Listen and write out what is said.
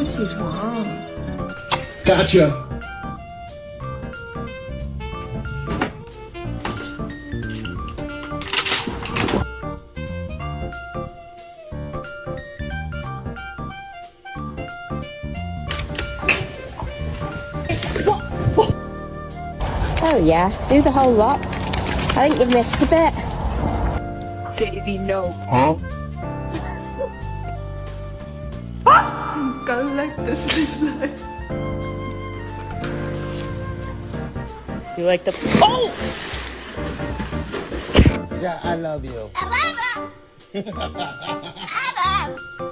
用起床。Gotcha. Oh yeah, do the whole lot. I think you've missed a bit. Daisy, no. Huh? Go like this. You like the... Oh! Yeah, I love you. I love you. I love you.